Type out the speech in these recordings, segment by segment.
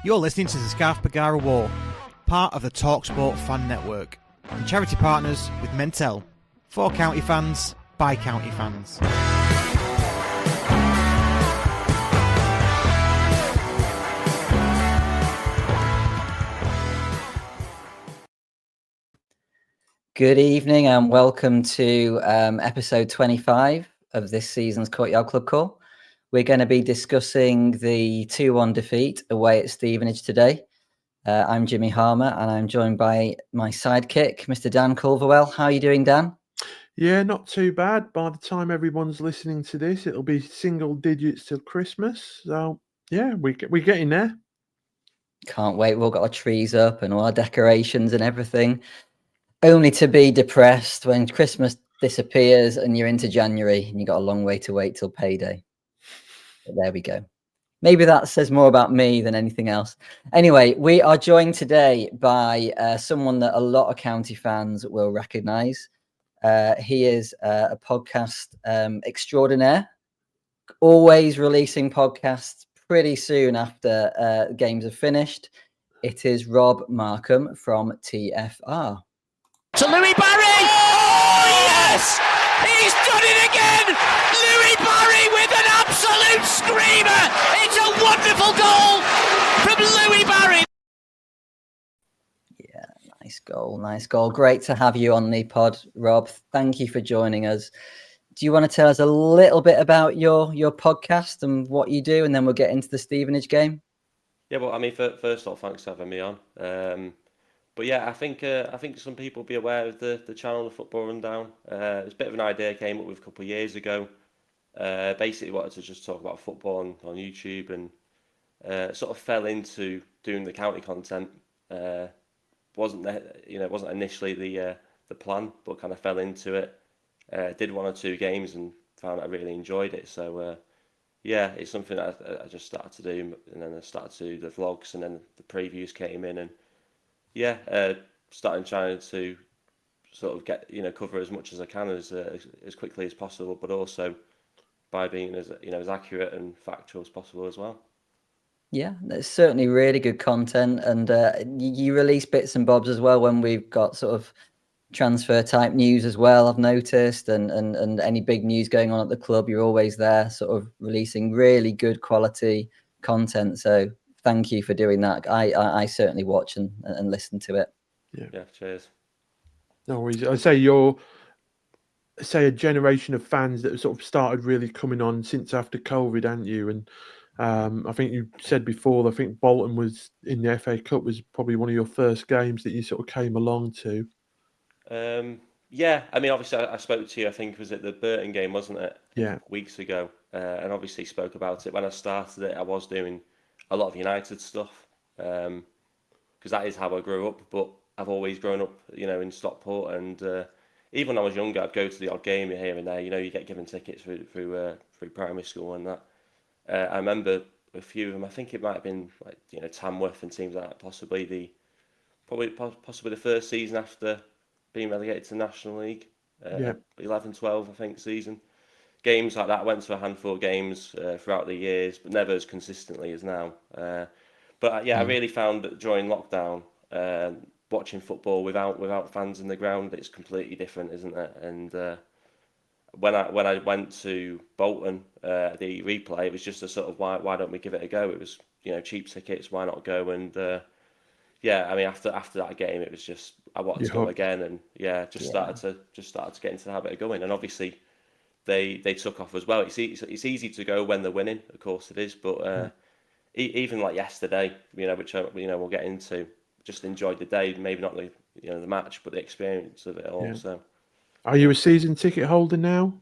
You're listening to the Scarf Bagara War, part of the Talksport fan network, and charity partners with Mentel, for county fans, by county fans. Good evening and welcome to episode 25 of this season's Courtyard Club Call. We're going to be discussing the 2-1 defeat away at Stevenage today. I'm Jimmy Harmer and I'm joined by my sidekick, Mr. Dan Culverwell. How are you doing, Dan? Yeah, not too bad. By the time everyone's listening to this, it'll be single digits till Christmas. So, yeah, we're getting there. Can't wait. We've all got our trees up and all our decorations and everything. Only to be depressed when Christmas disappears and you're into January and you've got a long way to wait till payday. But there we go. Maybe that says more about me than anything else. Anyway, we are joined today by someone that a lot of county fans will recognise. He is a podcast extraordinaire, always releasing podcasts pretty soon after games are finished. It is Rob Markham from TFR. To Louis Barry! Oh, yes! He's done it again! Louis Barry with an absolute screamer! It's a wonderful goal from Louis Barry! Yeah, nice goal. Great to have you on the pod, Rob. Thank you for joining us. Do you want to tell us a little bit about your podcast and what you do, and then we'll get into the Stevenage game? Yeah, well, I mean, first off, thanks for having me on. But yeah, I think some people will be aware of the channel, the Football Rundown. It's a bit of an idea came up with a couple of years ago. Basically wanted to just talk about football on YouTube, and sort of fell into doing the county content. Wasn't initially the plan, but kind of fell into it. Did one or two games and found I really enjoyed it. So yeah, it's something that I just started to do, and then I started to do the vlogs, and then the previews came in, and yeah, starting trying to sort of get cover as much as I can as quickly as possible, but also by being as accurate and factual as possible as well. Yeah, there's certainly really good content, and you release bits and bobs as well when we've got sort of transfer type news as well, I've noticed, and any big news going on at the club, you're always there sort of releasing really good quality content. So thank you for doing that. I certainly watch and listen to it. Yeah, cheers. No worries. I say you're a generation of fans that have sort of started really coming on since after COVID, haven't you? And I think you said before, I think Bolton was in the FA Cup was probably one of your first games that you sort of came along to. Yeah, I mean, obviously I spoke to you, I think was it the Burton game, wasn't it? Yeah. Weeks ago, and obviously spoke about it. When I started it, I was doing a lot of United stuff, because that is how I grew up, but I've always grown up, in Stockport, and even when I was younger, I'd go to the odd game here and there. You get given tickets through primary school and that. I remember a few of them. I think it might have been like Tamworth and teams like that. Possibly the first season after being relegated to National League. 11-12 I think season. Games like that. I went to a handful of games throughout the years, but never as consistently as now. But I really found that during lockdown, watching football without fans in the ground, it's completely different, isn't it? And when I went to Bolton, the replay, it was just a sort of why don't we give it a go? It was cheap tickets, why not go? And yeah, I mean after that game, it was just I wanted to go again, and started to get into the habit of going. And obviously they took off as well. It's easy to go when they're winning, of course it is, but even like yesterday, which we'll get into, just enjoyed the day. Maybe not the match, but the experience of it all. Yeah. So, are you a season ticket holder now?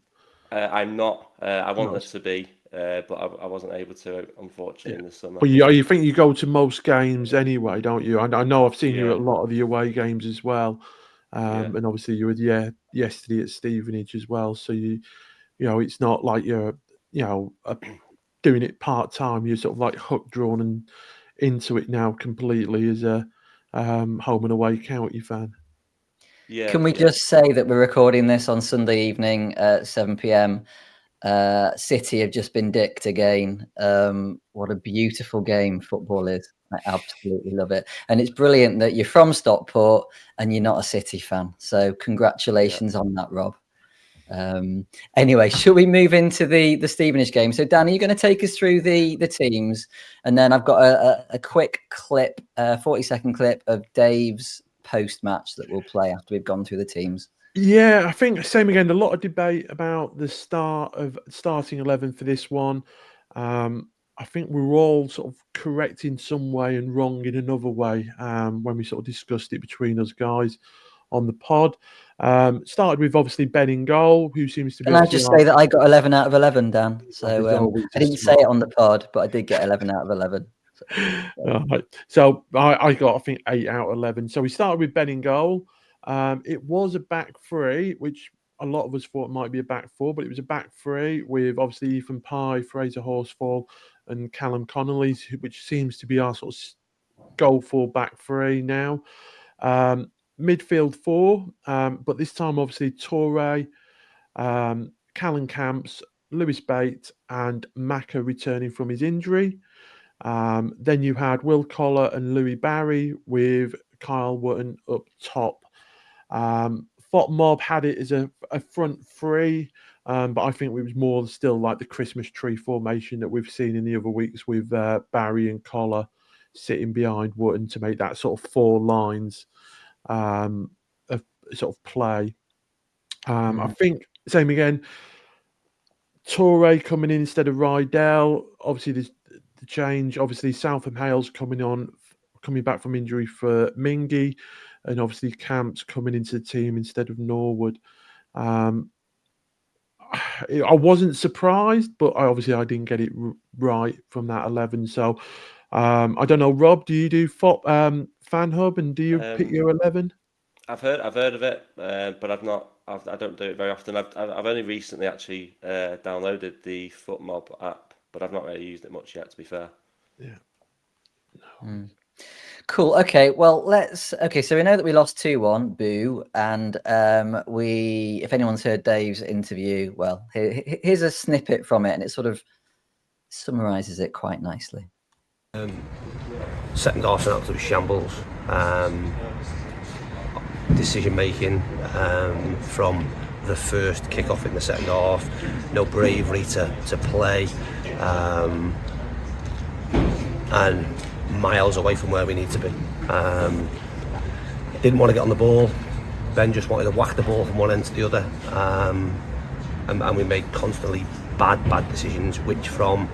I'm not. I wanted to be, but I wasn't able to, unfortunately, in the summer. But you think you go to most games anyway, don't you? I know I've seen you at a lot of the away games as well, and obviously you were yesterday at Stevenage as well. So it's not like you're doing it part time. You're sort of like hook drawn and into it now completely as a home and away county fan. Yeah. Can we just say that we're recording this on Sunday evening at 7 p.m. City have just been dicked again. What a beautiful game football is. I absolutely love it. And it's brilliant that you're from Stockport and you're not a City fan. So congratulations on that, Rob. Anyway, shall we move into the Stevenage game? So Dan, are you going to take us through the teams? And then I've got a quick clip, 40-second clip of Dave's post-match that we'll play after we've gone through the teams. Yeah, I think same again. A lot of debate about the starting 11 for this one. I think we were all sort of correct in some way and wrong in another way when we sort of discussed it between us guys on the pod. Started with obviously Ben in goal, who seems to be. Can I just say that I got 11 out of 11, Dan? So I didn't say it on the pod, but I did get 11 out of 11. So I got, I think, 8 out of 11. So we started with Ben in goal. It was a back three, which a lot of us thought might be a back four, but it was a back three with obviously Ethan Pye, Fraser Horsfall, and Callum Connolly, which seems to be our sort of goal for back three now. Midfield four, but this time obviously Torre, Callan Camps, Lewis Bate, and Maka returning from his injury. Then you had Will Collar and Louis Barry with Kyle Wotton up top. Fot Mob had it as a front three, but I think it was more still like the Christmas tree formation that we've seen in the other weeks with Barry and Collar sitting behind Wotton to make that sort of 4 lines of sort of play. I think same again. Torre coming in instead of Rydell. Obviously, there's the change. Obviously, Southam Hales coming back from injury for Mingy, and obviously Camps coming into the team instead of Norwood. I wasn't surprised, but I didn't get it right from that 11. So I don't know, Rob. Do you do Fan Hub, and do you pick your 11? I've heard of it, but I've not. I don't do it very often. I've only recently actually downloaded the FootMob app, but I've not really used it much yet, to be fair. Yeah. No. Cool. Okay. Well, so we know that we lost 2-1, boo. And if anyone's heard Dave's interview, well, here's a snippet from it, and it sort of summarizes it quite nicely. Second half, an absolute shambles. Decision making from the first kick-off in the second half, no bravery to play, and miles away from where we need to be. Didn't want to get on the ball. Ben just wanted to whack the ball from one end to the other, and we made constantly bad decisions, which from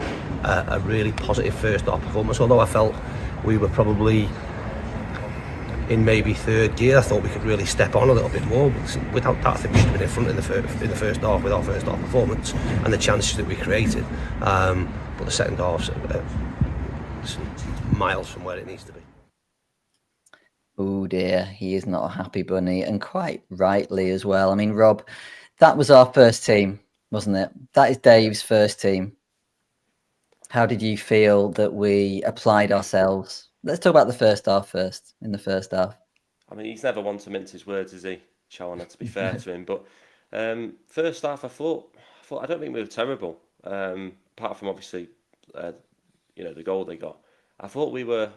a really positive first half performance, although I felt we were probably in maybe third gear, I thought we could really step on a little bit more. Without that, I think we should have been in front in the first half with our first half performance and the chances that we created. But the second half's miles from where it needs to be. Oh dear, he is not a happy bunny, and quite rightly as well. I mean, Rob, that was our first team, wasn't it? That is Dave's first team. How did you feel that we applied ourselves? Let's talk about the first half first. In the first half, I mean, he's never one to mince his words, is he, Challoner, to be fair to him? But first half, I thought I don't think we were terrible. Apart from obviously, the goal they got. I thought we were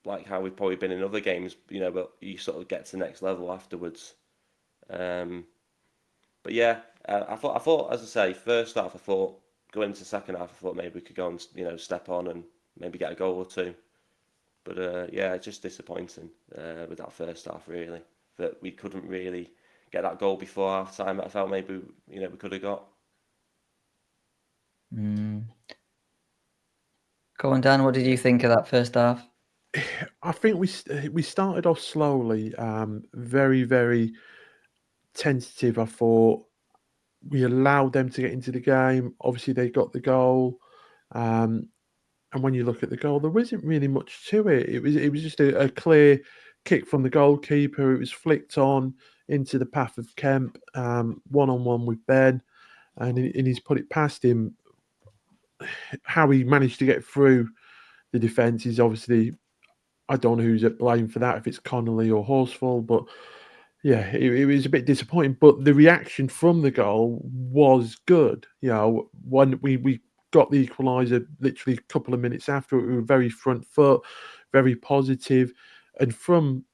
like how we've probably been in other games, but you sort of get to the next level afterwards. But yeah, I thought, as I say, first half, I thought going into the second half, I thought maybe we could go and step on and maybe get a goal or two. But yeah, just disappointing with that first half, really, that we couldn't really get that goal before half time that I felt maybe we could have got. Go on, Dan. What did you think of that first half? I think we started off slowly, very, very tentative. I thought we allowed them to get into the game. Obviously, they got the goal, and when you look at the goal, there wasn't really much to it. It was just a clear kick from the goalkeeper. It was flicked on into the path of Kemp, one-on-one with Ben, and he's put it past him. How he managed to get through the defence is obviously, I don't know who's at blame for that, if it's Connolly or Horsfall, but Yeah, it was a bit disappointing, but the reaction from the goal was good. You know, when we got the equaliser literally a couple of minutes after it, we were very front foot, very positive, and from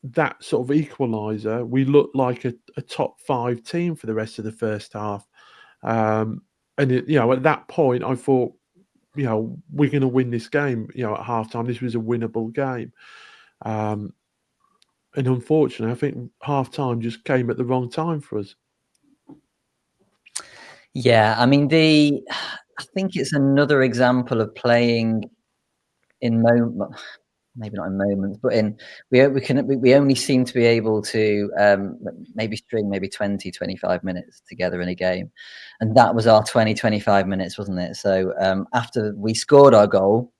that sort of equaliser, we looked like a top 5 team for the rest of the first half. And at that point, I thought, we're going to win this game. At halftime, this was a winnable game. And unfortunately, I think half-time just came at the wrong time for us. Yeah, I mean, I think it's another example of playing in maybe not in moments, but we only seem to be able to maybe string maybe 20, 25 minutes together in a game. And that was our 20, 25 minutes, wasn't it? So after we scored our goal,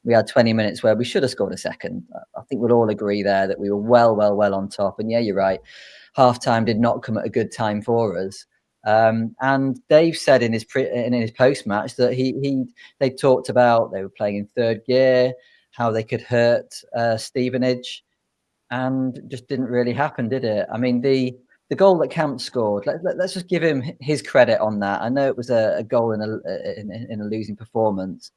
we had 20 minutes where we should have scored a second. I think we'll all agree there that we were well on top. And yeah, you're right. Half-time did not come at a good time for us. And Dave said in his post-match that they talked about they were playing in third gear, how they could hurt Stevenage, and just didn't really happen, did it? I mean, the goal that Camp scored, let's just give him his credit on that. I know it was a goal in a losing performance,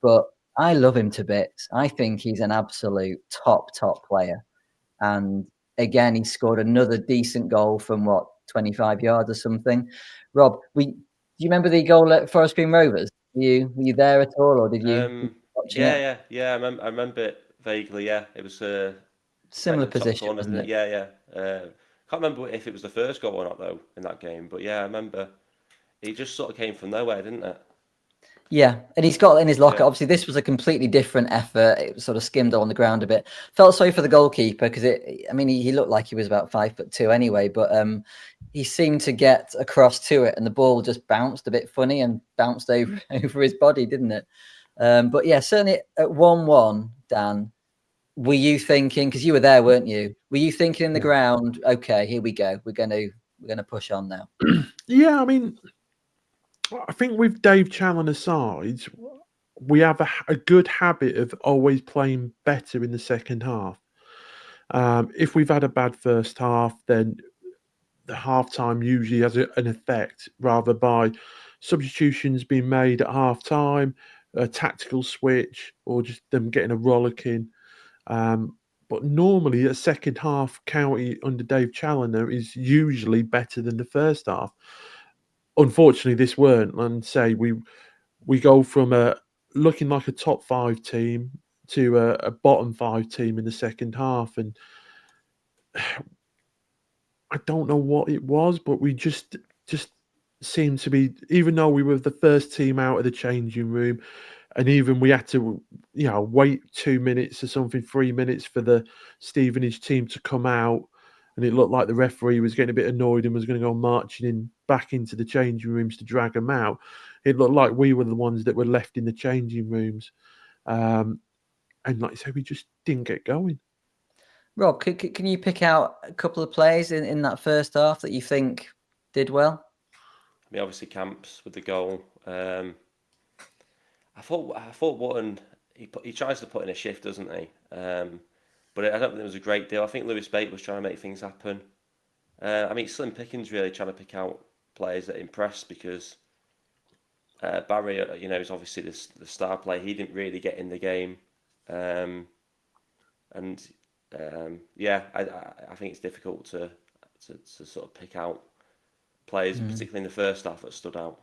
but I love him to bits. I think he's an absolute top player. And again, he scored another decent goal from 25 yards or something. Rob, do you remember the goal at Forest Green Rovers? Were you there at all, or did you watching it? Yeah. I remember it vaguely. Yeah, it was similar position, corner, wasn't it? Yeah. Can't remember if it was the first goal or not though in that game, but yeah, I remember he just sort of came from nowhere, didn't it? Yeah, and he's got in his locker. Yeah. Obviously, this was a completely different effort. It sort of skimmed on the ground a bit. Felt sorry for the goalkeeper because he looked like he was about 5'2" anyway, but he seemed to get across to it, and the ball just bounced a bit funny and bounced over his body, didn't it? But yeah, certainly at 1-1, Dan, were you thinking, because you were there, weren't you? Were you thinking in the ground, okay, here we go, we're gonna push on now? Yeah, I mean, I think with Dave Challoner's side, we have a good habit of always playing better in the second half. If we've had a bad first half, then the halftime usually has an effect, rather by substitutions being made at halftime, a tactical switch, or just them getting a rollicking. But normally, a second half County under Dave Challoner is usually better than the first half. Unfortunately, this weren't, and say we go from looking like a top 5 team to a bottom 5 team in the second half, and I don't know what it was, but we just seemed to be, even though we were the first team out of the changing room, and even we had to, wait 2 minutes or something, 3 minutes for the Stevenage team to come out, and it looked like the referee was getting a bit annoyed and was going to go marching back into the changing rooms to drag them out. It looked like we were the ones that were left in the changing rooms. And like I say, we just didn't get going. Rob, can you pick out a couple of players in that first half that you think did well? I mean, obviously Camps with the goal. I thought Wotton, he tries to put in a shift, doesn't he? But I don't think it was a great deal. I think Lewis Bate was trying to make things happen. I mean, Slim Pickens really trying to pick out players that impress, because Barry, is obviously the star player. He didn't really get in the game, I think it's difficult to sort of pick out players, particularly in the first half, that stood out.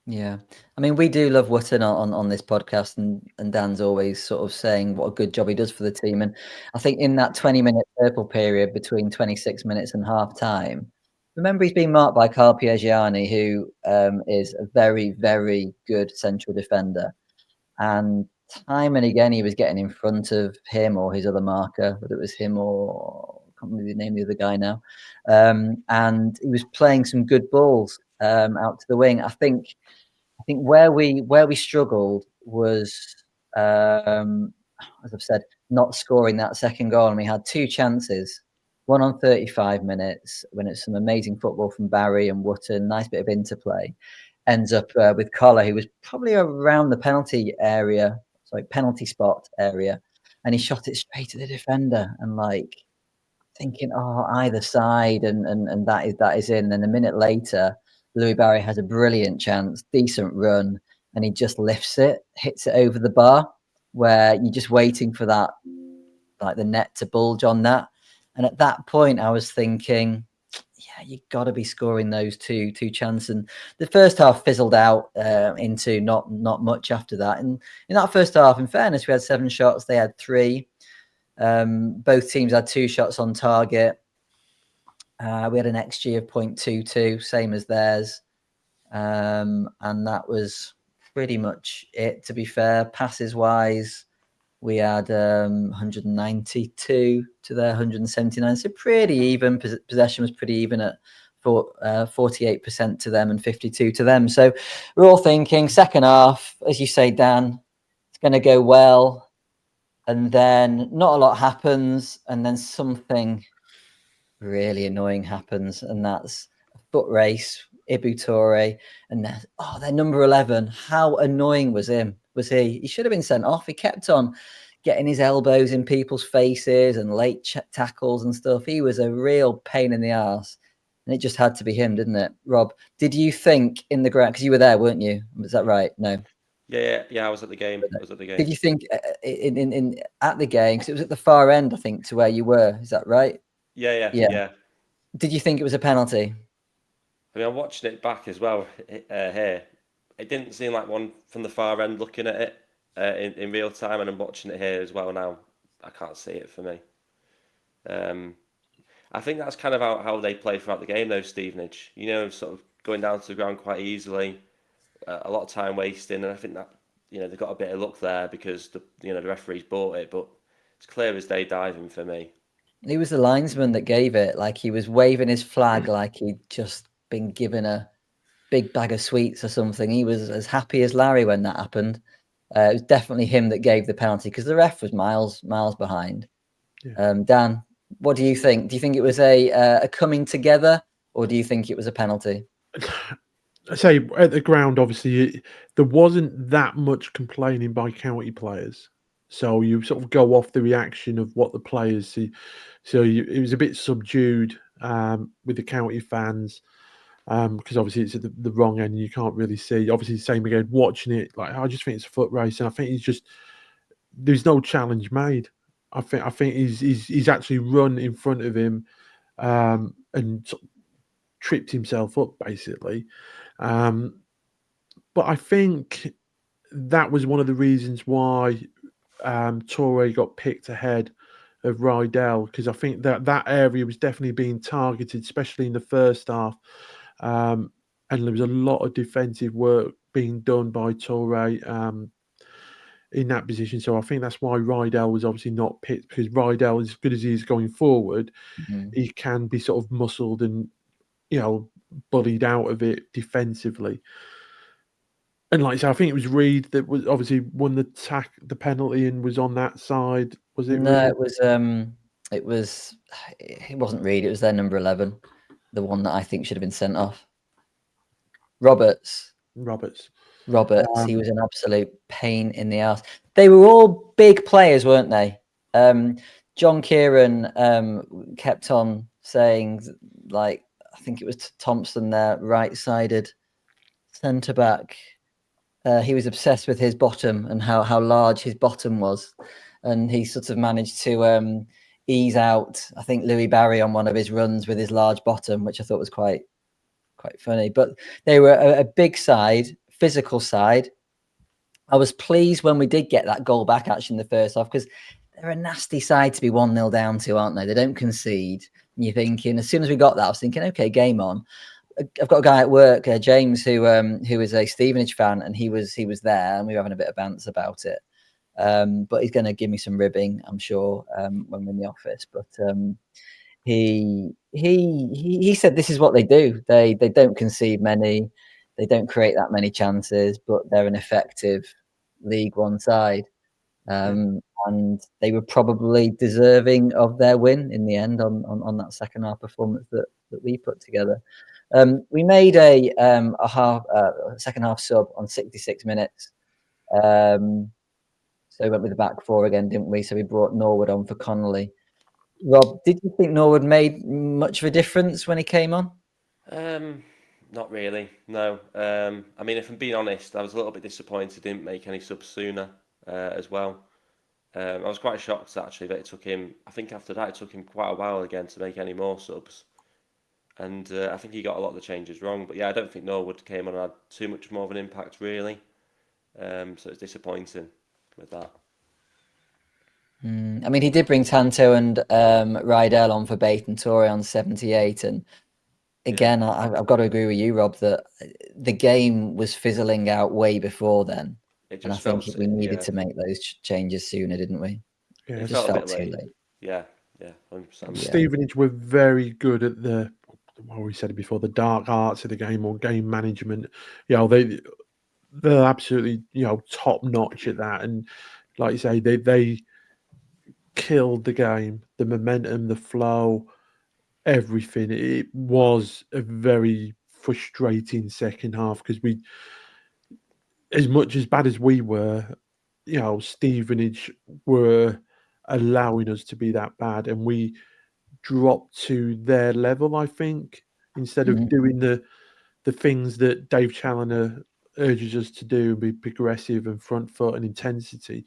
Yeah, I mean, we do love Wotton on this podcast, and Dan's always sort of saying what a good job he does for the team. And I think in that 20-minute purple period between 26 minutes and half time, remember he's being marked by Carl Piergiani, who is a very, very good central defender. And time and again, he was getting in front of him or his other marker, whether it was him or I can't remember the name of the other guy now. And he was playing some good balls out to the wing. I think where we struggled was, as I've said, not scoring that second goal. And we had 2 chances, one on 35 minutes when it's some amazing football from Barry and Wotton, nice bit of interplay. Ends up with Collar, who was probably around the penalty spot area, and he shot it straight at the defender. And thinking, oh, either side, and that is in. Then a minute later, Louis Barry has a brilliant chance, decent run, and he just lifts it, hits it over the bar, where you're just waiting for that, like the net to bulge on that. And at that point, I was thinking, yeah, you got to be scoring those two chances. And the first half fizzled out into not much after that. And in that first half, in fairness, we had 7 shots, they had 3. Both teams had 2 shots on target. We had an XG of 0.22, same as theirs. And that was pretty much it, to be fair. Passes wise, we had 192 to their 179. So pretty even. Possession was pretty even at 48% to them and 52 to them. So we're all thinking second half, as you say, Dan, it's going to go well. And then not a lot happens. And then something really annoying happens. And that's a foot race, Ibu Toure. And their number 11. How annoying was he? He should have been sent off. He kept on getting his elbows in people's faces and late tackles and stuff. He was a real pain in the arse. And it just had to be him, didn't it? Rob, did you think in the ground, because you were there, weren't you? Was that right? No. Yeah, I was at the game. Did you think in at the game, because it was at the far end, I think, to where you were? Is that right? Yeah. Did you think it was a penalty? I mean, I'm watching it back as well here. It didn't seem like one from the far end looking at it in real time, and I'm watching it here as well now. I can't see it for me. I think that's kind of how they play throughout the game, though, Stevenage. You know, sort of going down to the ground quite easily, a lot of time wasting, and I think that, you know, they've got a bit of luck there because the referees bought it, but it's clear as day diving for me. He was the linesman that gave it. Like, he was waving his flag like he'd just been given a big bag of sweets or something. He was as happy as Larry when that happened. It was definitely him that gave the penalty because the ref was miles behind. Yeah. Dan, what do you think? Do you think it was a coming together, or do you think it was a penalty? I say at the ground, obviously, there wasn't that much complaining by county players. So you sort of go off the reaction of what the players see. So it was a bit subdued with the county fans because obviously it's at the wrong end and you can't really see. Obviously, same again, watching it, like I just think it's a foot race, and I think there's no challenge made. I think he's actually run in front of him and sort of tripped himself up basically. But I think that was one of the reasons why Toure got picked ahead of Rydell, because I think that area was definitely being targeted, especially in the first half. And there was a lot of defensive work being done by Toure in that position. So I think that's why Rydell was obviously not picked, because Rydell, as good as he is going forward, he can be sort of muscled and, you know, bullied out of it defensively. And like I said, I think it was Reed that was obviously won the penalty and was on that side. Was it? No, Reed? it wasn't Reed. It was their number 11, the one that I think should have been sent off. Roberts. He was an absolute pain in the ass. They were all big players, weren't they? John Kieran kept on saying, like, I think it was Thompson, their right-sided centre back. He was obsessed with his bottom and how large his bottom was, and he sort of managed to ease out, I think, Louis Barry on one of his runs with his large bottom, which I thought was quite funny. But they were a big side, physical side. I was pleased when we did get that goal back actually in the first half, because they're a nasty side to be 1-0 down to, aren't they? They don't concede. And you're thinking, as soon as we got that, I was thinking, okay, game on. I've got a guy at work, James, who is a Stevenage fan, and he was there, and we were having a bit of bants about it. But he's going to give me some ribbing, I'm sure, when we're in the office. But he said this is what they do. They don't concede many, they don't create that many chances, but they're an effective League One side. And they were probably deserving of their win in the end on that second half performance that we put together. We made a second half sub on 66 minutes. So we went with the back four again, didn't we? So we brought Norwood on for Connolly. Rob, did you think Norwood made much of a difference when he came on? Not really, no. I mean, if I'm being honest, I was a little bit disappointed he didn't make any subs sooner as well. I was quite shocked actually that it took him, I think after that it took him quite a while again to make any more subs. And I think he got a lot of the changes wrong. But yeah, I don't think Norwood came on and had too much more of an impact really. So it's disappointing with that. I mean, he did bring Tanto and Rydell on for Bait and Tory on 78. And again, I've got to agree with you, Rob, that the game was fizzling out way before then. And I think we needed to make those changes sooner, didn't we? Yeah, it just felt a bit too late. Yeah, 100%. Stevenage were very good at the, well, we said it before, the dark arts of the game or game management. You know, they're absolutely, top notch at that. And like you say, they killed the game, the momentum, the flow, everything. It was a very frustrating second half because we, as much as bad as we were, Stevenage were allowing us to be that bad, and we dropped to their level, I think, instead of doing the things that Dave Challoner urges us to do, be progressive and front foot and intensity.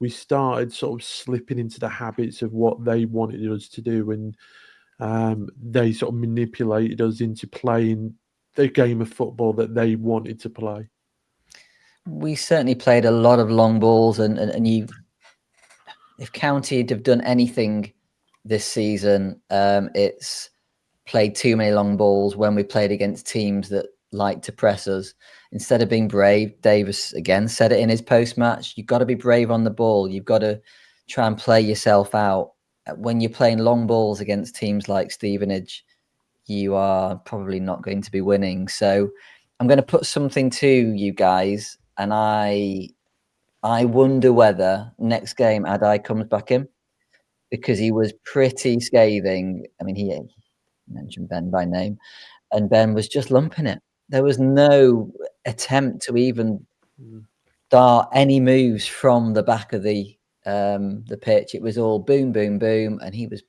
We started sort of slipping into the habits of what they wanted us to do, and they sort of manipulated us into playing the game of football that they wanted to play. We certainly played a lot of long balls, and if County had have done anything this season, it's played too many long balls when we played against teams that like to press us. Instead of being brave, Davis again said it in his post-match, you've got to be brave on the ball. You've got to try and play yourself out. When you're playing long balls against teams like Stevenage, you are probably not going to be winning. So I'm going to put something to you guys, and I wonder whether next game Adai comes back in, because he was pretty scathing. I mean, he mentioned Ben by name, and Ben was just lumping it. There was no attempt to even start any moves from the back of the pitch. It was all boom, boom, boom, and he was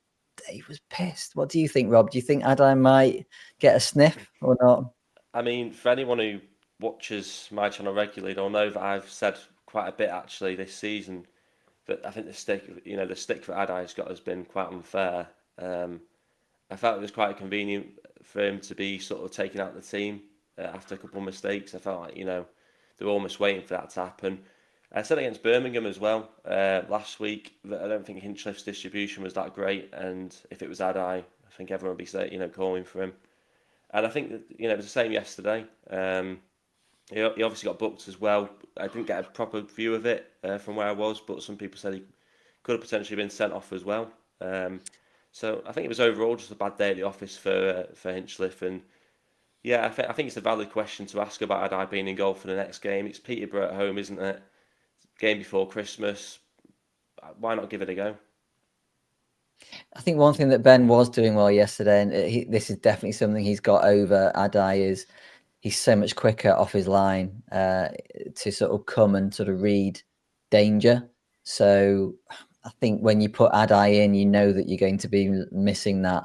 pissed. What do you think, Rob? Do you think Adai might get a sniff or not? I mean, for anyone who watches my channel regularly, they'll know that I've said quite a bit actually this season that I think the stick that Adai's got has been quite unfair. I felt it was quite convenient for him to be sort of taking out the team after a couple of mistakes. I felt like, they were almost waiting for that to happen. I said against Birmingham as well last week that I don't think Hinchcliffe's distribution was that great, and if it was Adai, I think everyone would be calling for him. And I think that, it was the same yesterday. He obviously got booked as well. I didn't get a proper view of it from where I was, but some people said he could have potentially been sent off as well. So I think it was overall just a bad day at the office for Hinchcliffe. And yeah, I think it's a valid question to ask about Adai being in goal for the next game. It's Peterborough at home, isn't it? Game before Christmas. Why not give it a go? I think one thing that Ben was doing well yesterday, and this is definitely something he's got over Adai, is he's so much quicker off his line to sort of come and sort of read danger. So I think when you put Adai in, you know that you're going to be missing that.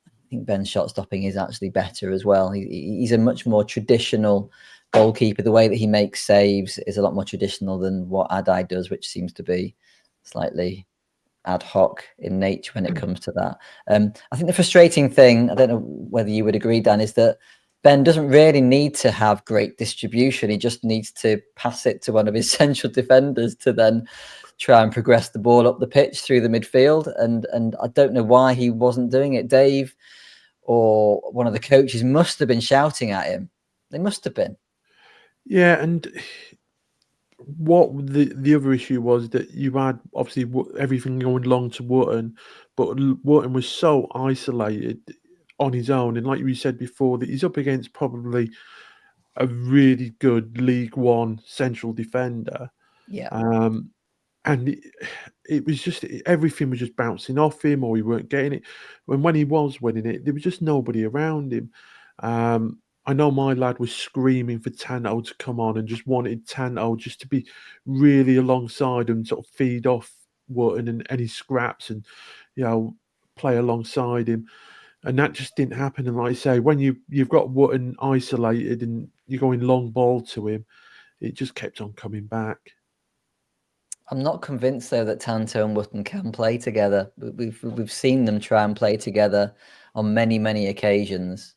I think Ben's shot stopping is actually better as well. He's a much more traditional goalkeeper. The way that he makes saves is a lot more traditional than what Adai does, which seems to be slightly ad hoc in nature when it comes to that. I think the frustrating thing, I don't know whether you would agree, Dan, is that Ben doesn't really need to have great distribution. He just needs to pass it to one of his central defenders to then try and progress the ball up the pitch through the midfield. And I don't know why he wasn't doing it. Dave or one of the coaches must have been shouting at him. They must have been. Yeah, and what the other issue was that you had obviously everything going long to Wootton, but Wootton was so isolated on his own, and like you said before, that he's up against probably a really good League One central defender. Yeah. And it was just everything was just bouncing off him, or he weren't getting it. When he was winning it, there was just nobody around him. I know my lad was screaming for Tanto to come on and just wanted Tanto just to be really alongside him, sort of feed off Wootton and any scraps and, play alongside him. And that just didn't happen. And like I say, when you've got Wootton isolated and you're going long ball to him, it just kept on coming back. I'm not convinced though that Tanto and Wootton can play together. We've seen them try and play together on many occasions,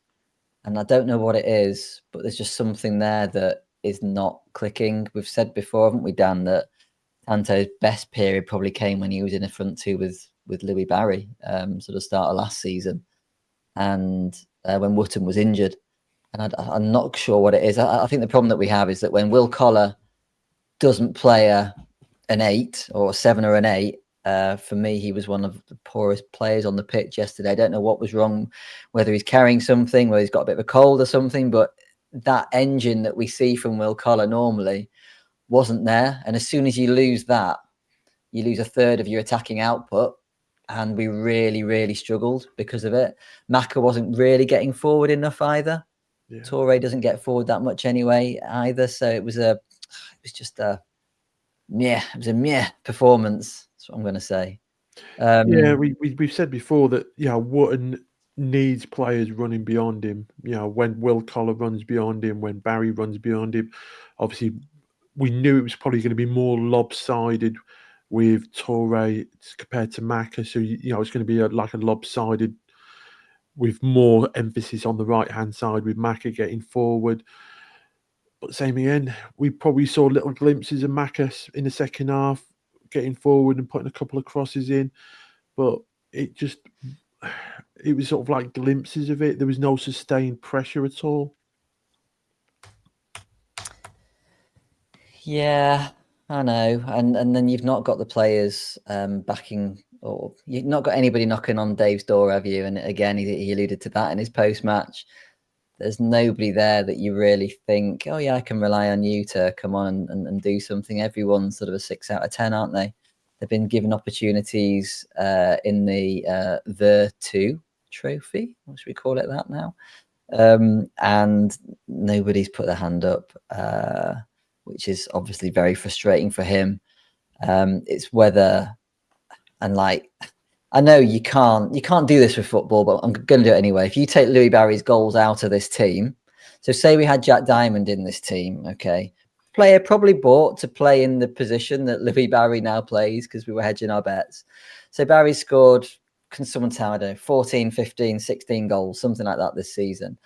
and I don't know what it is, but there's just something there that is not clicking. We've said before, haven't we, Dan, that Tanto's best period probably came when he was in a front two with Louis Barry, sort of start of last season, and when Wootton was injured. And I'm not sure what it is. I think the problem that we have is that when Will Collar doesn't play an 8 or a 7 or an 8, for me, he was one of the poorest players on the pitch yesterday. I don't know what was wrong, whether he's carrying something, whether he's got a bit of a cold or something, but that engine that we see from Will Collar normally wasn't there. And as soon as you lose that, you lose a third of your attacking output. And we really struggled because of it. Maka wasn't really getting forward enough either. Yeah. Toure doesn't get forward that much anyway either. So it was just a meh performance. That's what I'm going to say. We've said before that Wootton needs players running beyond him. When Will Collar runs beyond him, when Barry runs beyond him, obviously we knew it was probably going to be more lopsided with Toure compared to Maka. So it's going to be like a lopsided with more emphasis on the right hand side with Maka getting forward. But same again, we probably saw little glimpses of Maka in the second half getting forward and putting a couple of crosses in, but it was sort of like glimpses of it. There was no sustained pressure at all. Yeah, I know. And then you've not got the players backing, or you've not got anybody knocking on Dave's door, have you? And again, he alluded to that in his post-match. There's nobody there that you really think, oh yeah, I can rely on you to come on and do something. Everyone's sort of a 6 out of 10, aren't they? They've been given opportunities in the 2 trophy. What should we call it that now? And nobody's put their hand up, which is obviously very frustrating for him. It's whether, and like, I know you can't do this with football, but I'm going to do it anyway. If you take Louis Barry's goals out of this team, so say we had Jack Diamond in this team, okay, player probably bought to play in the position that Louis Barry now plays because we were hedging our bets. So Barry scored, can someone tell, I don't know, 14, 15, 16 goals, something like that this season.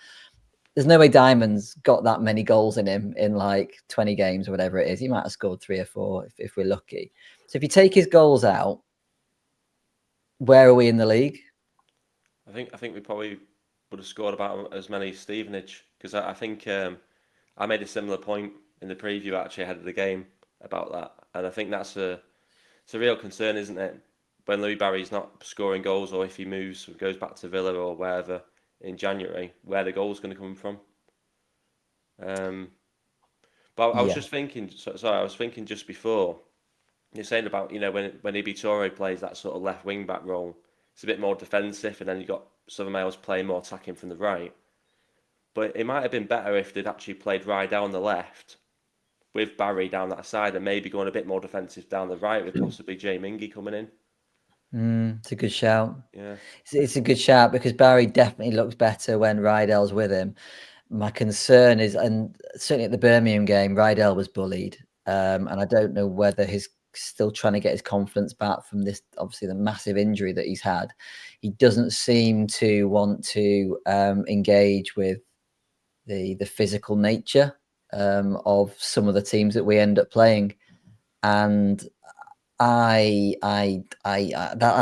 There's no way Diamond's got that many goals in him in like 20 games or whatever it is. He might have scored 3 or 4 if we're lucky. So if you take his goals out, where are we in the league? I think we probably would have scored about as many as Stevenage, because I think I made a similar point in the preview actually ahead of the game about that, and I think it's a real concern, isn't it? When Louis Barry's not scoring goals, or if he moves, goes back to Villa or wherever in January, where the goal's going to come from. But I was just thinking. Sorry, I was thinking just before. You're saying about, when Ibi Toure plays that sort of left wing back role, it's a bit more defensive, and then you've got Southermail's playing more attacking from the right. But it might have been better if they'd actually played Rye down the left with Barry down that side, and maybe going a bit more defensive down the right with possibly Jay Mingy coming in. It's a good shout. Yeah, it's a good shout because Barry definitely looks better when Rydell's with him. My concern is, and certainly at the Birmingham game, Rydell was bullied, and I don't know whether he's still trying to get his confidence back from this, obviously the massive injury that he's had. He doesn't seem to want to engage with the physical nature of some of the teams that we end up playing, and I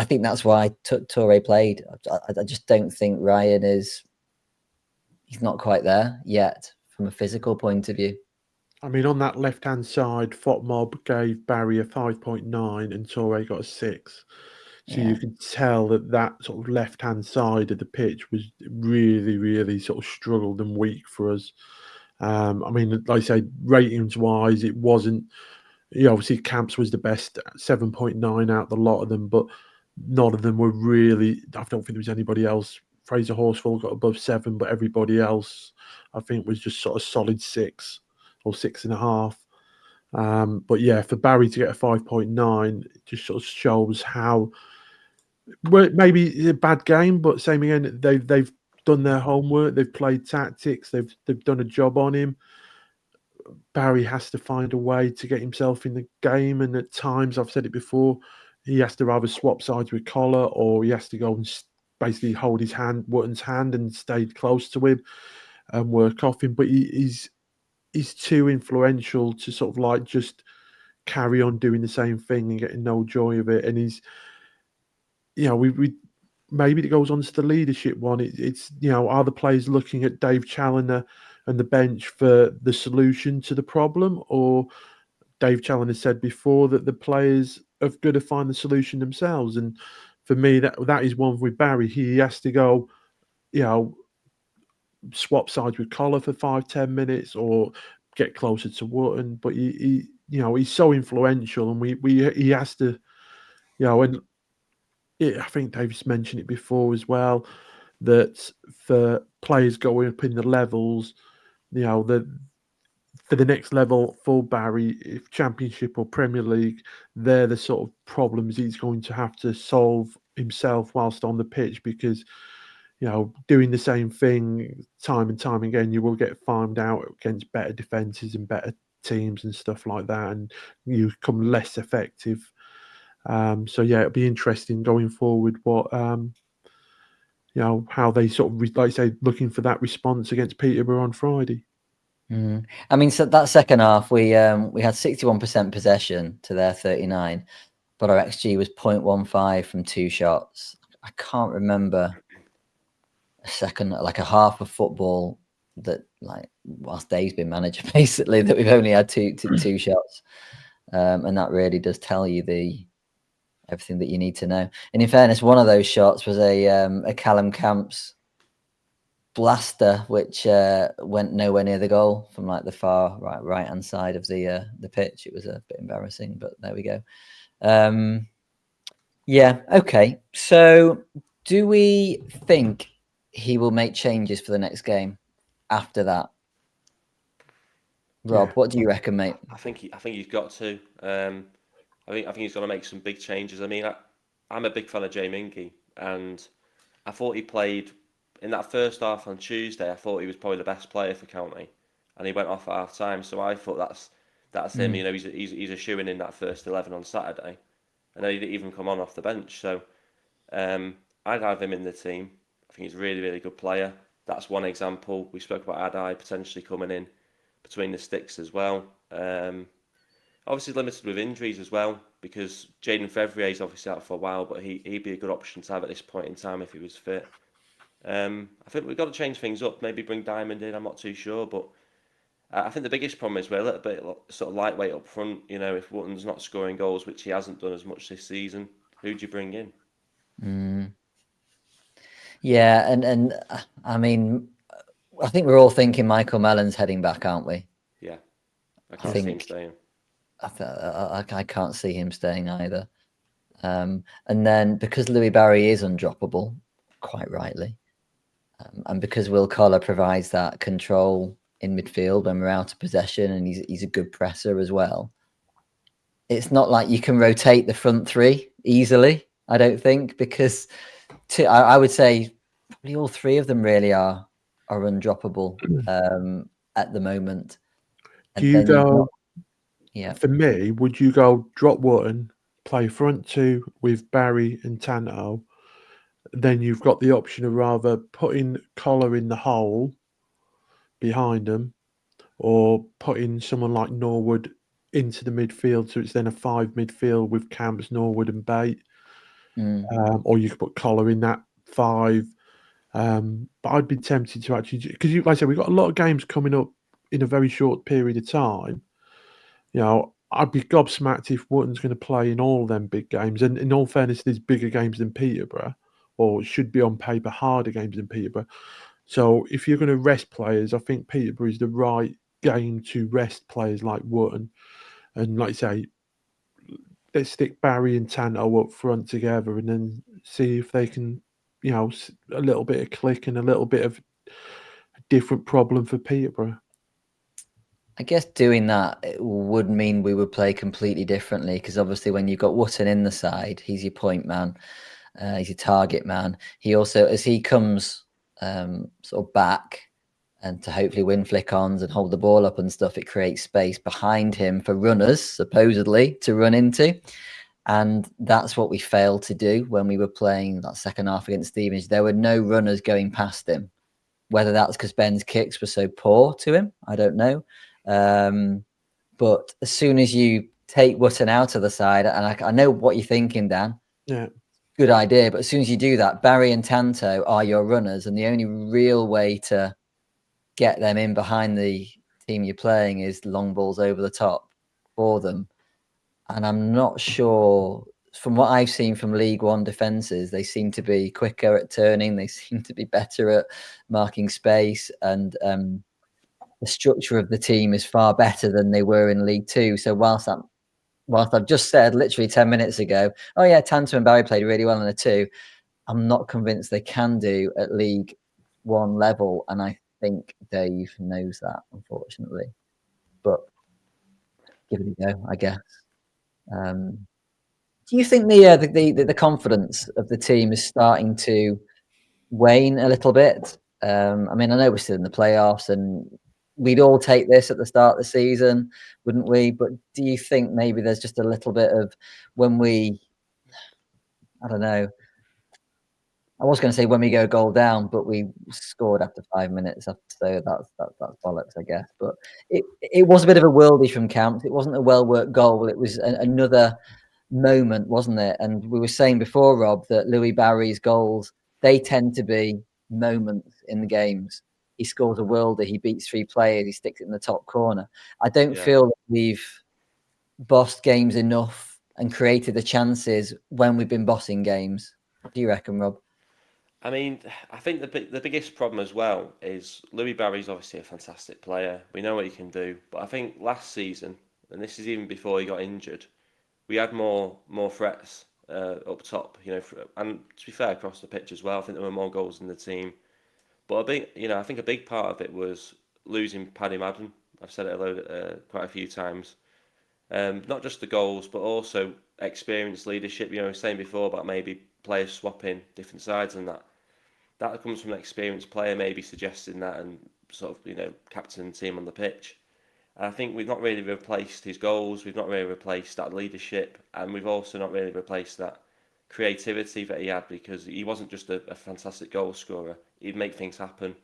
think that's why Toure played. I just don't think Ryan he's not quite there yet from a physical point of view. I mean, on that left-hand side, Fotmob gave Barry a 5.9 and Toure got a 6. So you could tell that sort of left-hand side of the pitch was really sort of struggled and weak for us. I mean, like I say, ratings-wise, it wasn't... obviously, Camps was the best, 7.9 out the lot of them, but none of them were really... I don't think there was anybody else. Fraser Horsfall got above 7, but everybody else, I think, was just sort of solid 6 or 6.5. But yeah, for Barry to get a 5.9, it just sort of shows how Well, maybe a bad game, but same again. They've done their homework. They've played tactics. They've done a job on him. Barry has to find a way to get himself in the game, and at times, I've said it before, he has to either swap sides with Collar, or he has to go and basically hold his hand, Wotton's hand, and stay close to him and work off him. But he's too influential to sort of like just carry on doing the same thing and getting no joy of it. And he's, we maybe it goes on to the leadership one. It's are the players looking at Dave Challoner and the bench for the solution to the problem, or Dave Challoner said before that the players have got to find the solution themselves? And for me, that is one with Barry. He has to go, swap sides with Collar for 5-10 minutes, or get closer to Wotton. But he's so influential, and he has to, and I think Dave's mentioned it before as well, that for players going up in the levels, for the next level for Barry, if Championship or Premier League, they're the sort of problems he's going to have to solve himself whilst on the pitch, because doing the same thing time and time again, you will get farmed out against better defences and better teams and stuff like that, and you become less effective. So yeah, it'll be interesting going forward what how they sort of, like I say, looking for that response against Peterborough on Friday. I mean, so that second half, we had 61% possession to their 39, but our XG was 0.15 from 2 shots. I can't remember a half of football that, like, whilst Dave's been manager, basically, that we've only had two shots, and that really does tell you everything that you need to know. And in fairness, one of those shots was a Callum Camps blaster, which went nowhere near the goal from like the far right hand side of the pitch. It was a bit embarrassing, but there we go. Yeah, okay. So do we think he will make changes for the next game after that? Rob, what do you reckon, mate? I think he's got to. I think he's got to make some big changes. I mean, I'm a big fan of Jay Minky, and I thought he played in that first half on Tuesday. I thought he was probably the best player for County, and he went off at half time. So I thought that's him. He's a shoo-in in that first 11 on Saturday, and then he didn't even come on off the bench. So I'd have him in the team. I think he's a really, really good player. That's one example. We spoke about Adai potentially coming in between the sticks as well. Obviously limited with injuries as well, because Jaden Fevrier is obviously out for a while, but he'd be a good option to have at this point in time if he was fit. I think we've got to change things up, maybe bring Diamond in, I'm not too sure, but I think the biggest problem is we're a little bit sort of lightweight up front. If Wotton's not scoring goals, which he hasn't done as much this season, who'd you bring in? Yeah, and I mean, I think we're all thinking Michael Mellon's heading back, aren't we? Yeah, I can't see him staying. I can't see him staying either. And then because Louis Barry is undroppable, quite rightly, and because Will Collar provides that control in midfield when we're out of possession, and he's a good presser as well, it's not like you can rotate the front three easily, I don't think, because I would say probably all three of them really are undroppable at the moment. Do you go? Yeah. For me, would you go drop Wotton, play front two with Barry and Tanto? Then you've got the option of rather putting Collar in the hole behind them, or putting someone like Norwood into the midfield, so it's then a 5 midfield with Camps, Norwood, and Bate. Or you could put Collar in that 5. But I'd be tempted to actually, because like I said, we've got a lot of games coming up in a very short period of time. I'd be gobsmacked if Wotton's going to play in all them big games. And in all fairness, there's bigger games than Peterborough, or should be on paper harder games than Peterborough. So if you're going to rest players, I think Peterborough is the right game to rest players like Wotton. And like I say, let's stick Barry and Tanto up front together, and then see if they can, a little bit of click and a little bit of a different problem for Peterborough. I guess doing that would mean we would play completely differently, because obviously when you've got Wotton in the side, he's your point man, He's a target man. He also, as he comes sort of back and to hopefully win flick-ons and hold the ball up and stuff, it creates space behind him for runners, supposedly, to run into. And that's what we failed to do when we were playing that second half against Stevenage. There were no runners going past him. Whether that's because Ben's kicks were so poor to him, I don't know. But as soon as you take Wootton out of the side, and I know what you're thinking, Dan. Yeah. Good idea. But as soon as you do that, Barry and Tanto are your runners. And the only real way to get them in behind the team you're playing is long balls over the top for them. And I'm not sure, from what I've seen from League One defences, they seem to be quicker at turning. They seem to be better at marking space. And the structure of the team is far better than they were in League Two. So whilst I've just said literally 10 minutes ago, oh yeah, Tanto and Barry played really well in a 2, I'm not convinced they can do at League One level. And I think Dave knows that, unfortunately. But give it a go, I guess. Do you think the confidence of the team is starting to wane a little bit? I mean, I know we're still in the playoffs and we'd all take this at the start of the season, wouldn't we? But do you think maybe there's just a little bit of I don't know. I was going to say when we go a goal down, but we scored after 5 minutes. So that's bollocks, I guess. But it was a bit of a worldie from Camps. It wasn't a well-worked goal. It was another moment, wasn't it? And we were saying before, Rob, that Louis Barry's goals, they tend to be moments in the games. He scores a worlder, he beats 3 players, he sticks it in the top corner. I don't feel that we've bossed games enough and created the chances when we've been bossing games. What do you reckon, Rob? I mean, I think the biggest problem as well is Louis Barry's obviously a fantastic player. We know what he can do. But I think last season, and this is even before he got injured, we had more threats up top, and to be fair, across the pitch as well. I think there were more goals in the team. But I think a big part of it was losing Paddy Madden. I've said it quite a few times. Not just the goals, but also experienced leadership. I was saying before about maybe players swapping different sides and that. That comes from an experienced player maybe suggesting that and sort of, captaining the team on the pitch. And I think we've not really replaced his goals. We've not really replaced that leadership. And we've also not really replaced that creativity that he had, because he wasn't just a fantastic goal scorer. He'd make things happen.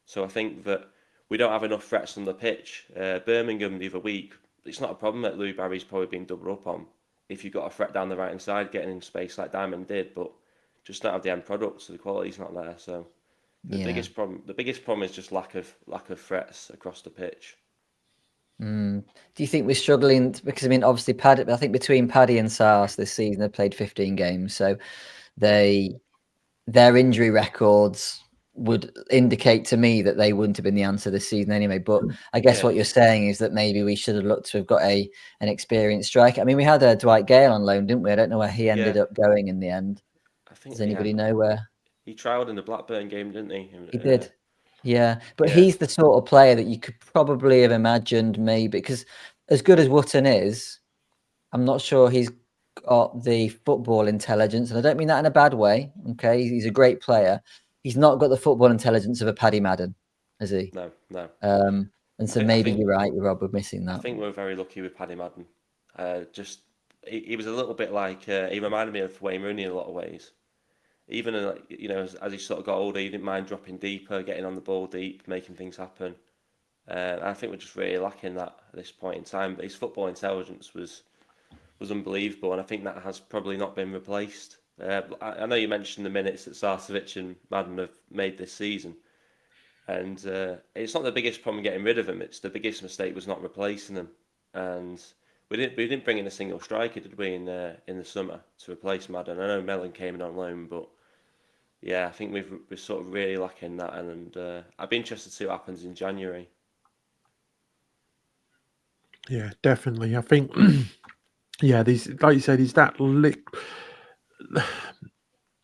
So I think that we don't have enough threats on the pitch. Birmingham the other week, it's not a problem that Louis Barry's probably been doubled up on if you've got a threat down the right hand side getting in space like Diamond did, but just don't have the end product, so the quality's not there. So the biggest problem is just lack of threats across the pitch. Do you think we're struggling? Because I mean, obviously, I think between Paddy and Sars this season, they've played 15 games, so their injury records would indicate to me that they wouldn't have been the answer this season anyway. But I guess what you're saying is that maybe we should have looked to have got an experienced striker. I mean, we had Dwight Gale on loan, didn't we? I don't know where he ended up going in the end. Does anybody know where? He trialled in the Blackburn game, didn't he? He did. Yeah, but he's the sort of player that you could probably have imagined maybe, because as good as Wootton is, I'm not sure he's got the football intelligence, and I don't mean that in a bad way. Okay, he's a great player. He's not got the football intelligence of a Paddy Madden, has he? No. And so maybe you're right, Rob, we're missing that. I think we're very lucky with Paddy Madden. He was a little bit like he reminded me of Wayne Rooney in a lot of ways. Even as he sort of got older, he didn't mind dropping deeper, getting on the ball deep, making things happen. I think we're just really lacking that at this point in time. But his football intelligence was unbelievable, and I think that has probably not been replaced. I know you mentioned the minutes that Sarcevic and Madden have made this season, and it's not the biggest problem getting rid of them. It's the biggest mistake was not replacing them, and we didn't bring in a single striker, did we, in the summer to replace Madden? I know Mellon came in on loan, but yeah, I think we're sort of really lacking that, and I'd be interested to see what happens in January. Yeah, definitely. I think, these, like you said, is that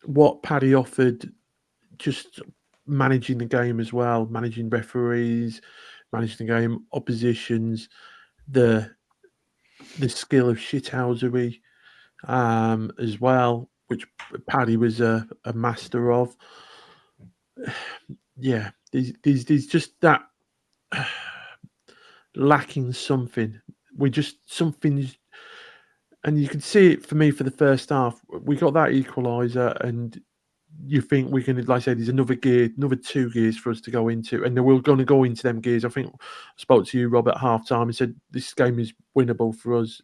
what Paddy offered, just managing the game as well, managing referees, managing the game, oppositions, the skill of shithousery as well. which Paddy was a master of. Yeah, there's just that lacking something. Something's, and you can see it for me for the first half. We got that equaliser, and you think we can, like I said, there's another 2 gears for us to go into, and we're going to go into them gears. I think I spoke to you, Rob, at half time and said this game is winnable for us.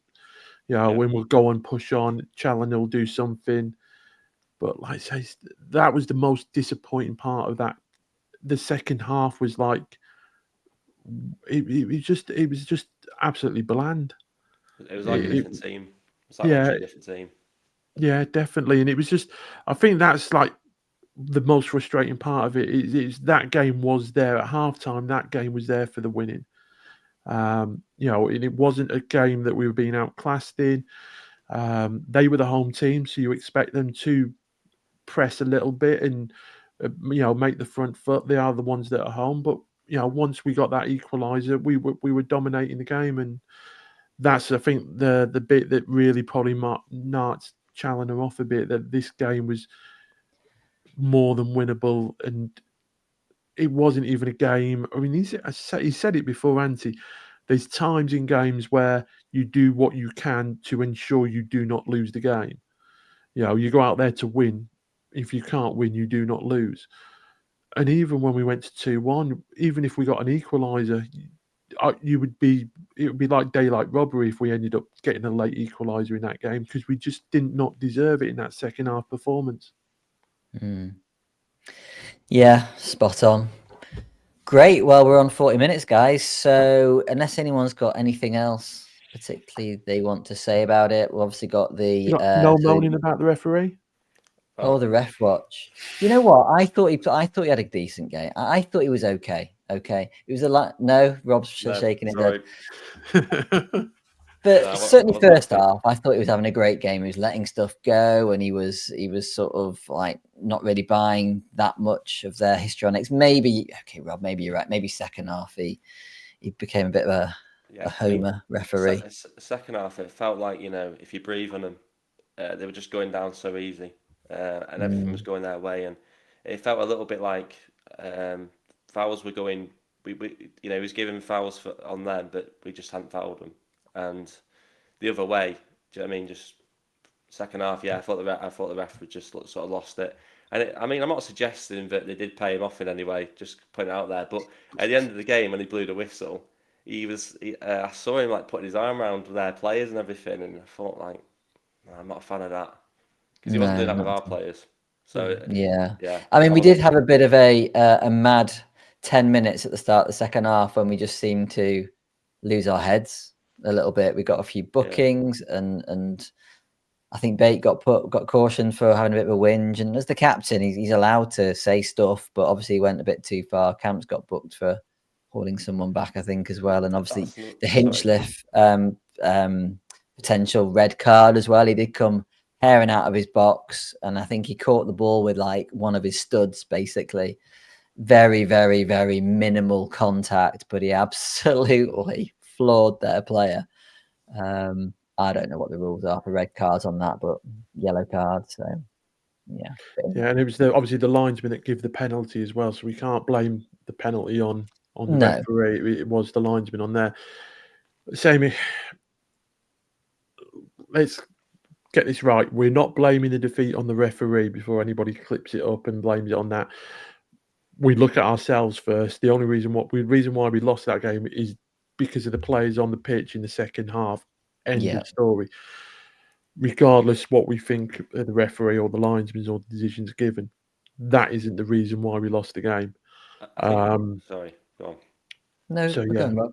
When we'll go and push on, Challen will do something. But like I say, that was the most disappointing part of that. The second half was like it was just absolutely bland. It was like a different team. It was like Yeah, a different team. Yeah, definitely. And it was just, I think that's like the most frustrating part of it is that game was there at halftime. That game was there for the winning. And it wasn't a game that we were being outclassed in. They were the home team, so you expect them to press a little bit and make the front foot. They are the ones that are home, but once we got that equaliser, we were dominating the game, and that's, I think, the bit that really probably narked Challenger off a bit, that this game was more than winnable, and it wasn't even a game. I mean, he said it before, Antti. There's times in games where you do what you can to ensure you do not lose the game. You go out there to win. If you can't win, you do not lose. And even when we went to 2-1, even if we got an equaliser, it would be like daylight robbery if we ended up getting a late equaliser in that game, because we just did not deserve it in that second half performance. Yeah, spot on. Great. Well, we're on 40 minutes, guys. So unless anyone's got anything else particularly they want to say about it, we've obviously got the No moaning about the referee. the ref watch. You know what? I thought he had a decent game. I thought he was okay. Okay, it was a lot. No, Rob's shaking his head. But certainly first half, I thought he was having a great game. He was letting stuff go, and he was sort of like not really buying that much of their histrionics. Maybe, okay, Rob, maybe you're right. Maybe second half he became a bit of a homer referee. Second half, it felt like, if you breathe on them, they were just going down so easy, and everything was going their way, and it felt a little bit like fouls were going. He was giving fouls on them, but we just hadn't fouled them. And the other way, do you know what I mean? Just second half, I thought the ref would just sort of lost it. And I'm not suggesting that they did pay him off in any way, just putting it out there. But at the end of the game, when he blew the whistle, I saw him like putting his arm around their players and everything, and I thought, like, no, I'm not a fan of that, because he wasn't doing that with our players. So yeah. I mean, we did have a bit of a mad 10 minutes at the start of the second half when we just seemed to lose our heads a little bit. We got a few bookings, and I think Bate got cautioned for having a bit of a whinge. And as the captain, he's allowed to say stuff, but obviously he went a bit too far. Camps got booked for holding someone back, I think, as well. And obviously the Hinchliffe potential red card as well. He did come herring out of his box, and I think he caught the ball with like one of his studs, basically. Very, very, very minimal contact, but he absolutely floored their player. I don't know what the rules are for red cards on that, but yellow cards. So yeah. And it was obviously the linesman that gave the penalty as well, so we can't blame the penalty on the referee. It was the linesman on there. Sammy, let's get this right. We're not blaming the defeat on the referee before anybody clips it up and blames it on that. We look at ourselves first. The only reason why we lost that game is because of the players on the pitch in the second half. End of story. Regardless what we think of the referee or the linesman or the decisions given, that isn't the reason why we lost the game. Sorry, go on. No, so go on, Rob.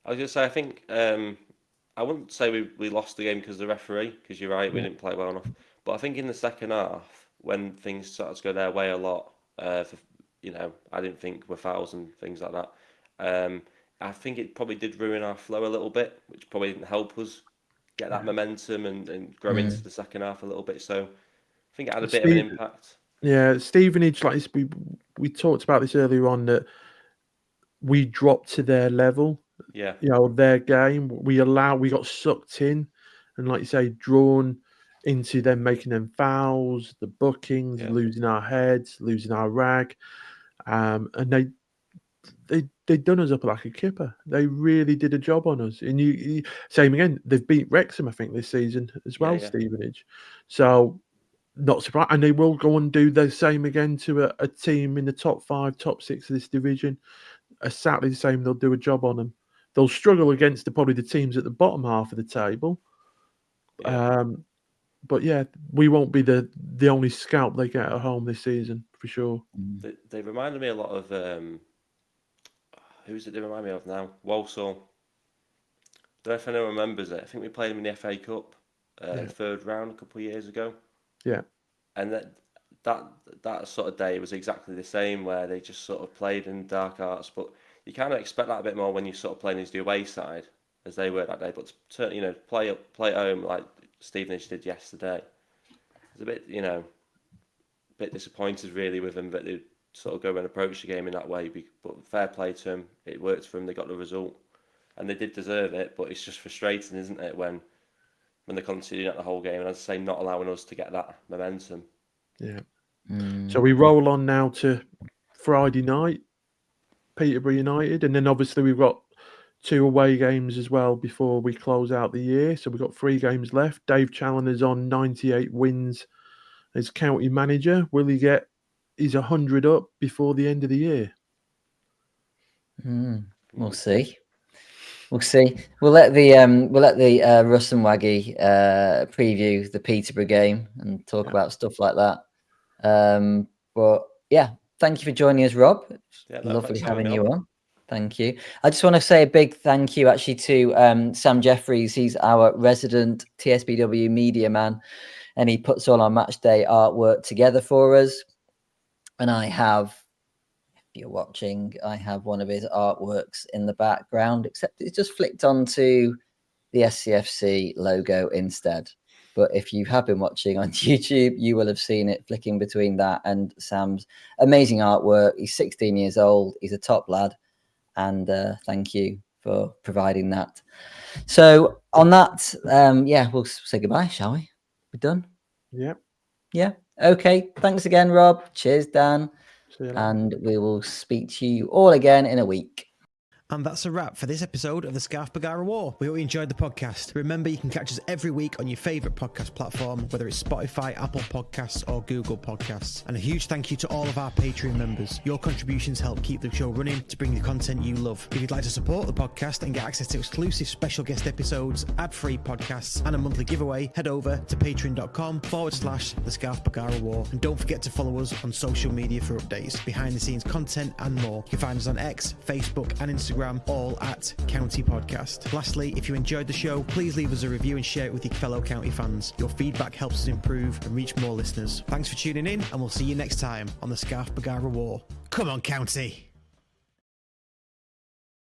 I was going to say, I think I wouldn't say we lost the game because of the referee, because you're right, we didn't play well enough. But I think in the second half, when things started to go their way a lot, I didn't think were fouls and things like that. I think it probably did ruin our flow a little bit, which probably didn't help us get that momentum and grow into the second half a little bit. So I think it had a bit of an impact. Yeah, Stevenage, like we talked about this earlier on, that we dropped to their level. Yeah. Their game. We got sucked in and, like you say, drawn into them making them fouls, the bookings, losing our heads, losing our rag, and they done us up like a kipper. They really did a job on us. And you same again. They've beat Wrexham, I think, this season as well, Stevenage. So not surprised, and they will go and do the same again to a team in the top 5, top 6 of this division. Exactly the same. They'll do a job on them. They'll struggle against probably the teams at the bottom half of the table. But yeah, we won't be the only scalp they get at home this season for sure. They reminded me a lot of who's it? They remind me of now. Walsall. Don't know if anyone remembers it. I think we played them in the FA Cup, third round a couple of years ago. Yeah, and that sort of day was exactly the same, where they just sort of played in dark arts. But you kind of expect that a bit more when you sort of playing as the away side, as they were that day. But to play at home like Stevenage did yesterday, it's a bit disappointed really with them, but they sort of go and approach the game in that way. But fair play to them, it worked for them. They got the result, and they did deserve it. But it's just frustrating, isn't it, when they're continuing at the whole game, and as I say, not allowing us to get that momentum. Yeah. So we roll on now to Friday night, Peterborough United, and then obviously we've got 2 away games as well before we close out the year. So we've got 3 games left. Dave Challoner's on 98 wins as county manager. Will he get his 100 up before the end of the year? We'll see. We'll see. We'll let the Russ and Waggy preview the Peterborough game and talk about stuff like that. But yeah, thank you for joining us, Rob. Lovely having you on. Thank you. I just want to say a big thank you actually to Sam Jeffries. He's our resident TSBW media man, and he puts all our match day artwork together for us. And I have, if you're watching, I have one of his artworks in the background, except it's just flicked onto the SCFC logo instead. But if you have been watching on YouTube, you will have seen it flicking between that and Sam's amazing artwork. He's 16 years old. He's a top lad. And thank you for providing that. So on that, we'll say goodbye, shall we? We're done? Yep. Yeah. Okay. Thanks again, Rob. Cheers, Dan. See you later. And we will speak to you all again in a week. And that's a wrap for this episode of the Scarf Bagara War. We hope you enjoyed the podcast. Remember, you can catch us every week on your favourite podcast platform, whether it's Spotify, Apple Podcasts or Google Podcasts. And a huge thank you to all of our Patreon members. Your contributions help keep the show running to bring the content you love. If you'd like to support the podcast and get access to exclusive special guest episodes, ad-free podcasts and a monthly giveaway, head over to patreon.com/the Scarf Bagara War. And don't forget to follow us on social media for updates, behind the scenes content and more. You can find us on X, Facebook and Instagram, all at County Podcast. Lastly, if you enjoyed the show, please leave us a review and share it with your fellow County fans. Your feedback helps us improve and reach more listeners. Thanks for tuning in, and we'll see you next time on the Scarf Bagara War. Come on, County!